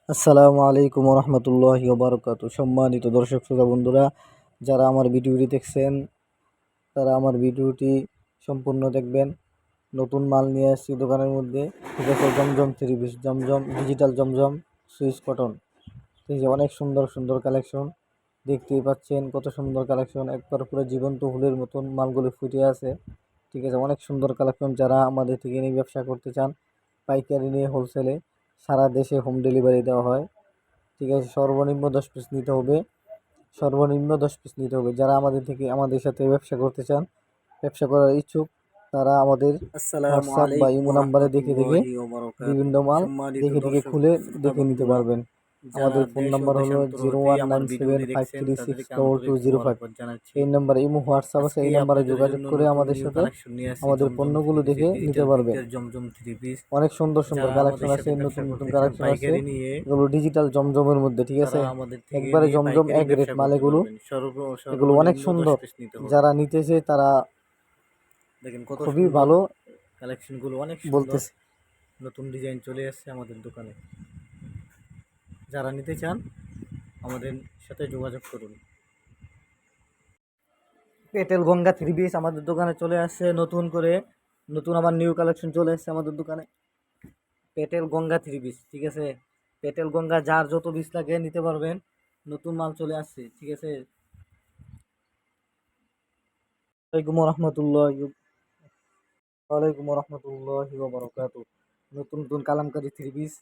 আসসালামু আলাইকুম রহমতুল্লাহি বারকাতু। সম্মানিত দর্শক শ্রোতা বন্ধুরা, যারা আমার ভিডিওটি দেখছেন তারা আমার ভিডিওটি সম্পূর্ণ দেখবেন। নতুন মাল নিয়ে আসছি দোকানের মধ্যে। ঠিক আছে, জমজম থ্রি পিস, জমজম ডিজিটাল জমজম সুইচ কটন। ঠিক আছে, অনেক সুন্দর সুন্দর কালেকশন দেখতেই পাচ্ছেন, কত সুন্দর কালেকশন, একবার পুরো জীবন্ত ফুলের মতন মালগুলো ফুটে আছে। ঠিক আছে, অনেক সুন্দর কালেকশন। যারা আমাদের থেকে নিয়ে ব্যবসা করতে চান, পাইকারি নিয়ে হোলসেলে সারা দেশে হোম ডেলিভারি দেওয়া হয়। ঠিক আছে, সর্বনিম্ন 10 পিস নিতে হবে, সর্বনিম্ন 10 পিস নিতে হবে। যারা আমাদের সাথে ব্যবসা করতে চান, ব্যবসা করার ইচ্ছুক, তারা আমাদের আসসালামু হোয়াটসঅ্যাপ বা আলাইকুম ইমো নাম্বারে দেখে দেখে রহমতুল্লাহি ওয়া বিভিন্ন মাল সম্মানিত দেখে দেখে দর্শক খুলে শ্রোতা দেখে নিতে বন্ধুরা, পারবেন। যারা আমাদের ফোন দেশ ও নাম্বার হলো দেশান্তর জিরো হতে ওয়ান আমার নাইন সেভেন ভিডিওটি ফাইভ দেখছেন থ্রি সিক্স তাদেরকে ডবল টু আন্তরিক জিরো ফাইভ মোবারকবাদ জানাচ্ছি। এই নাম্বারে ইমো হোয়াটসঅ্যাপ আছে, আজকে এই নাম্বারে আপনাদের যোগাযোগ জন্য করে নতুন আমাদের নিউ সাথে কালেকশন নিয়ে আসছি আমাদের জমজম থ্রি পণ্যগুলো পিসের দেখে নিতে ডিজিটাল পারবেন। প্রিন্টের জমজম থ্রি পিস। অনেক সুন্দর সুন্দর যারা কালেকশন আমাদের আছে, সাথে ব্যবসা নতুন নতুন করতে চান কালেকশন আছে। পাইকারি নিয়ে, এগুলো ডিজিটাল জমজমের মধ্যে। ঠিক তারা আছে, আমাদের থেকে একবারে নিয়ে জমজম পাইকারি এক রেট ব্যবসা মাল করতে এগুলো। পারবেন। এগুলো অনেক সর্বনিম্ন দশ সুন্দর। পিস নিতে হবে। যারা নিতেছে তারা দেখেন কত খুবই সুন্দর ভালো কালেকশনগুলো, অনেক সুন্দর বলতেছে। নতুন ডিজাইন চলে আসছে আমাদের দোকানে। যারা নিতে চান আমাদের সাথে যোগাযোগ করুন। পেটেল গঙ্গা থ্রি পিস আমাদের দোকানে চলে আসছে নতুন করে, নতুন আবার নিউ কালেকশন চলে আসছে আমাদের দোকানে। পেটেল গঙ্গা থ্রি পিস, ঠিক আছে, পেটেল গঙ্গা যার যত পিস লাগে নিতে পারবেন। নতুন মাল চলে আসছে। ঠিক আছে, ওয়ালাইকুম রহমতুল্লাহ, ওয়ালাইকুম রহমতুল্লাহ বারাকাতু। নতুন নতুন কালামকারী থ্রি পিস